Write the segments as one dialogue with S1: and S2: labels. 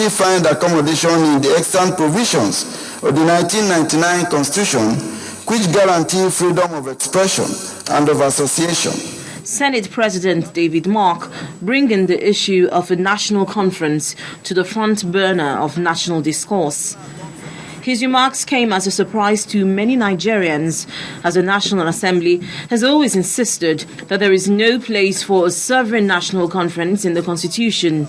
S1: fully find accommodation in the extant provisions of the 1999 Constitution, which guarantee freedom of expression and of association.
S2: Senate President David Mark bringing the issue of a national conference to the front burner of national discourse. His remarks came as a surprise to many Nigerians, as the National Assembly has always insisted that there is no place for a sovereign national conference in the Constitution.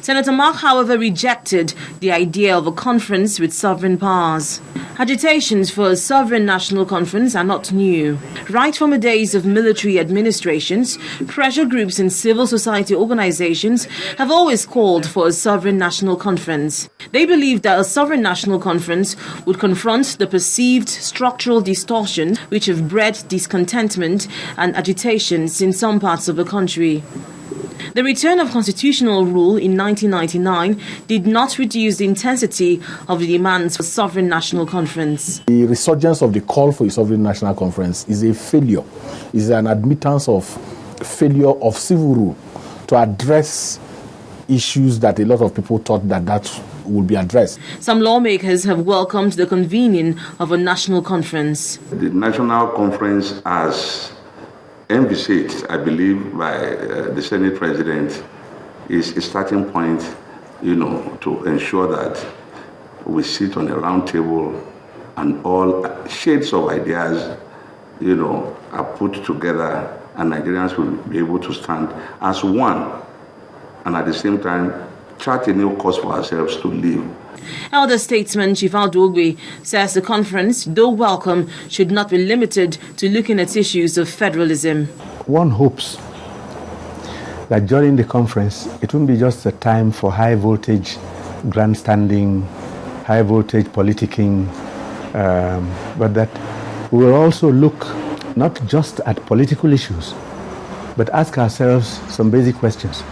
S2: Senator Mark, however, rejected the idea of a conference with sovereign powers. Agitations for a sovereign national conference are not new. Right from the days of military administrations, pressure groups and civil society organizations have always called for a sovereign national conference. They believe that a sovereign national conference would confront the perceived structural distortions which have bred discontentment and agitations in some parts of the country. The return of constitutional rule in 1999 did not reduce the intensity of the demands for a sovereign national conference.
S3: The resurgence of the call for a sovereign national conference is a failure, is an admittance of failure of civil rule to address issues that a lot of people thought that would be addressed.
S2: Some lawmakers have welcomed the convening of a national conference.
S4: The national conference has envisaged, I believe, by the Senate President is a starting point, to ensure that we sit on a round table and all shades of ideas, are put together and Nigerians will be able to stand as one and at the same time chart a new course for ourselves to live.
S2: Elder statesman Chief Ogbe says the conference, though welcome, should not be limited to looking at issues of federalism.
S5: One hopes that during the conference, it won't be just a time for high voltage grandstanding, high voltage politicking, but that we will also look not just at political issues, but ask ourselves some basic questions.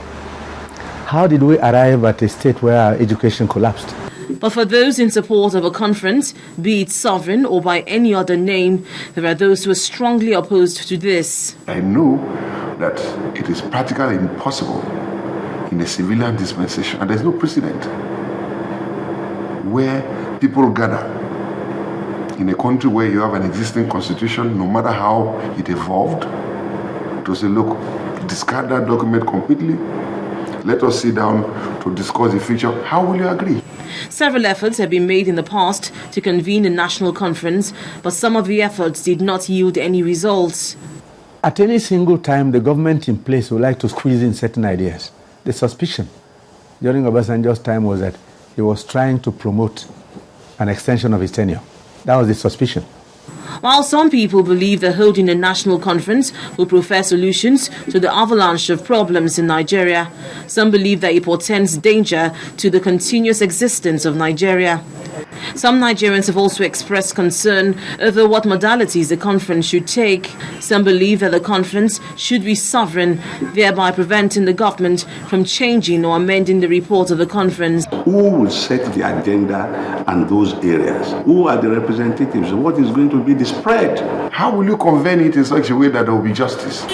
S5: How did we arrive at a state where our education collapsed?
S2: But for those in support of a conference, be it sovereign or by any other name, there are those who are strongly opposed to this.
S6: I know that it is practically impossible in a civilian dispensation, and there's no precedent where people gather in a country where you have an existing constitution, no matter how it evolved, to say, look, discard that document completely. Let us sit down to discuss the future. How will you agree?
S2: Several efforts have been made in the past to convene a national conference, but some of the efforts did not yield any results.
S5: At any single time, the government in place would like to squeeze in certain ideas. The suspicion during Obasanjo's time was that he was trying to promote an extension of his tenure. That was the suspicion.
S2: While some people believe that holding a national conference will provide solutions to the avalanche of problems in Nigeria, some believe that it portends danger to the continuous existence of Nigeria. Some Nigerians have also expressed concern over what modalities the conference should take. Some believe that the conference should be sovereign, thereby preventing the government from changing or amending the report of the conference.
S4: Who will set the agenda and those areas? Who are the representatives? What is going to be the spread?
S6: How will you convene it in such a way that there will be justice?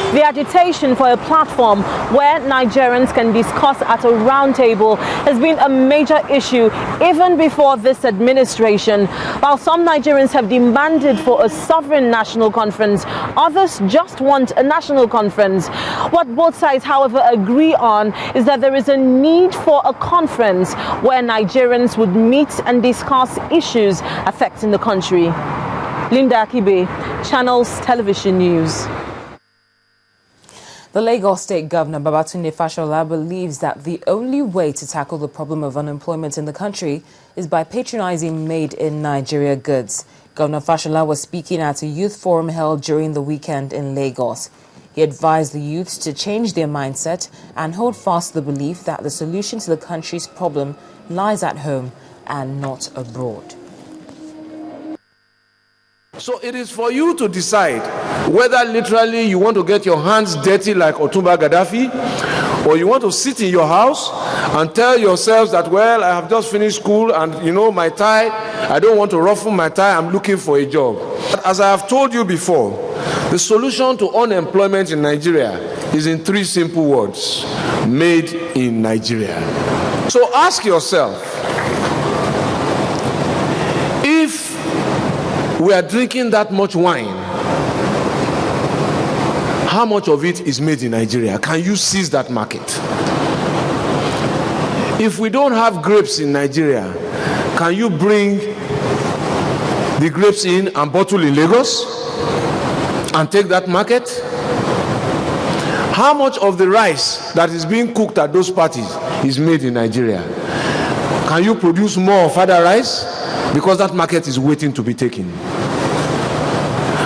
S2: The agitation for a platform where Nigerians can discuss at a round table has been a major issue even before this administration. While some Nigerians have demanded for a sovereign national conference, others just want a national conference. What both sides, however, agree on is that there is a need for a conference where Nigerians would meet and discuss issues affecting the country. Linda Akibe, Channels Television News.
S7: The Lagos State Governor Babatunde Fashola believes that the only way to tackle the problem of unemployment in the country is by patronizing made-in-Nigeria goods. Governor Fashola was speaking at a youth forum held during the weekend in Lagos. He advised the youths to change their mindset and hold fast to the belief that the solution to the country's problem lies at home and not abroad.
S8: So it is for you to decide whether literally you want to get your hands dirty like Otumba Gaddafi, or you want to sit in your house and tell yourselves that, well, I have just finished school and, my tie, I don't want to ruffle my tie, I'm looking for a job. But as I have told you before, the solution to unemployment in Nigeria is in 3 simple words: made in Nigeria. So ask yourself, if we are drinking that much wine, how much of it is made in Nigeria? Can you seize that market? If we don't have grapes in Nigeria, can you bring the grapes in and bottle in Lagos and take that market? How much of the rice that is being cooked at those parties is made in Nigeria? Can you produce more of other rice? Because that market is waiting to be taken.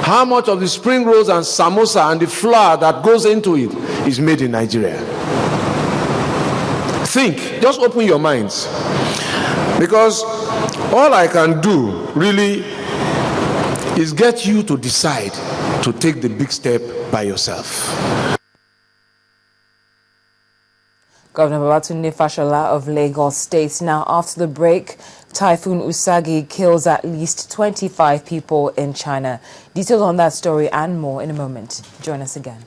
S8: How much of the spring rolls and samosa and the flour that goes into it is made in Nigeria? Think, just open your minds. Because all I can do really is get you to decide to take the big step by yourself.
S7: Governor Babatunde Fashola of Lagos State. Now, after the break, Typhoon Usagi kills at least 25 people in China. Details on that story and more in a moment. Join us again.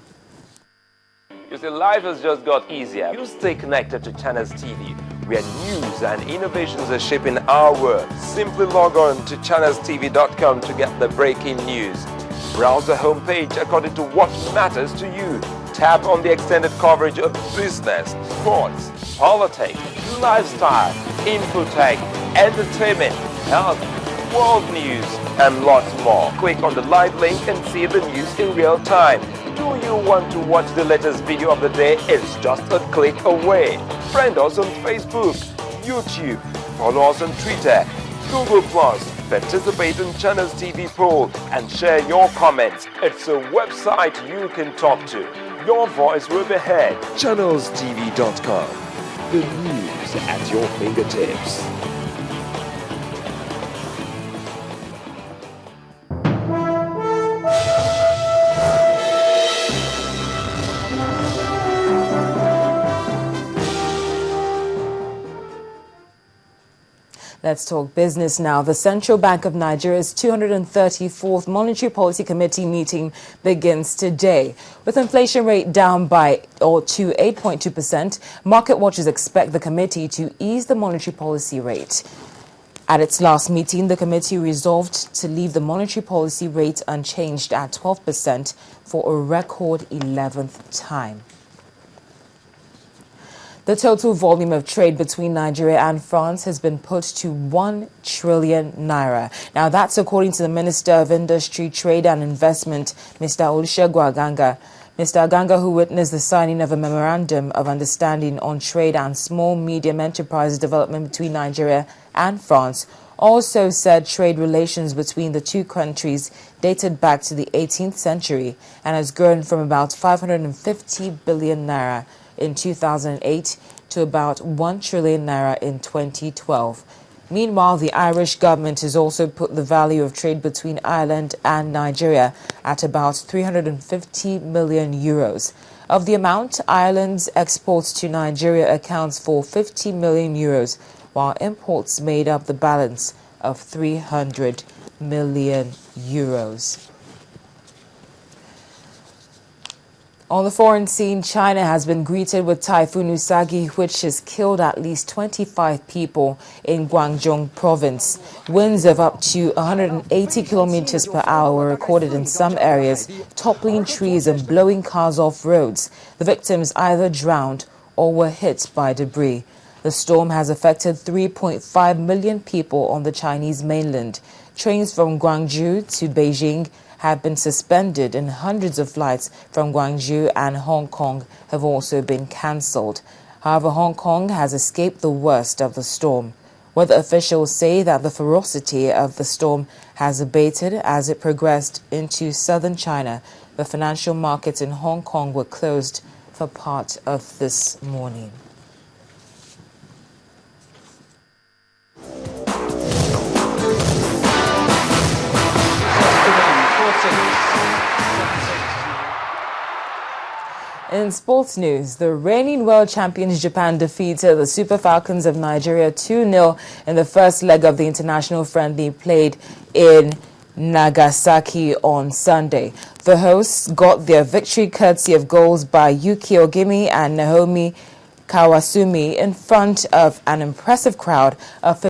S9: You see, life has just got easier. You stay connected to Channels TV, where news and innovations are shaping our world. Simply log on to channelstv.com to get the breaking news. Browse the homepage according to what matters to you. Tap on the extended coverage of business, sports, politics, lifestyle, infotech, entertainment, health, world news, and lots more. Click on the live link and see the news in real time. Do you want to watch the latest video of the day? It's just a click away. Friend us on Facebook, YouTube, follow us on Twitter, Google+, participate in Channels TV poll, and share your comments. It's a website you can talk to. Your voice will be heard. ChannelsTV.com. The news at your fingertips.
S7: Let's talk business now. The Central Bank of Nigeria's 234th Monetary Policy Committee meeting begins today. With inflation rate down to 8.2%, market watchers expect the committee to ease the monetary policy rate. At its last meeting, the committee resolved to leave the monetary policy rate unchanged at 12% for a record 11th time. The total volume of trade between Nigeria and France has been put to 1 trillion naira. Now, that's according to the Minister of Industry, Trade and Investment, Mr. Olusegun Aganga. Mr. Aganga, who witnessed the signing of a memorandum of understanding on trade and small medium enterprise development between Nigeria and France, also said trade relations between the two countries dated back to the 18th century and has grown from about 550 billion naira in 2008 to about 1 trillion naira in 2012. Meanwhile, the Irish government has also put the value of trade between Ireland and Nigeria at about 350 million euros. Of the amount, Ireland's exports to Nigeria accounts for 50 million euros, while imports made up the balance of 300 million euros. On the foreign scene, China has been greeted with Typhoon Usagi, which has killed at least 25 people in Guangdong province. Winds of up to 180 kilometers per hour were recorded in some areas, toppling trees and blowing cars off roads. The victims either drowned or were hit by debris. The storm has affected 3.5 million people on the Chinese mainland. Trains from Guangzhou to Beijing have been suspended and hundreds of flights from Guangzhou and Hong Kong have also been cancelled. However, Hong Kong has escaped the worst of the storm. Weather officials say that the ferocity of the storm has abated as it progressed into southern China. The financial markets in Hong Kong were closed for part of this morning. In sports news, the reigning world champions Japan defeated the Super Falcons of Nigeria 2-0 in the first leg of the international friendly played in Nagasaki on Sunday. The hosts got their victory courtesy of goals by Yuki Ogimi and Naomi Kawasumi in front of an impressive crowd of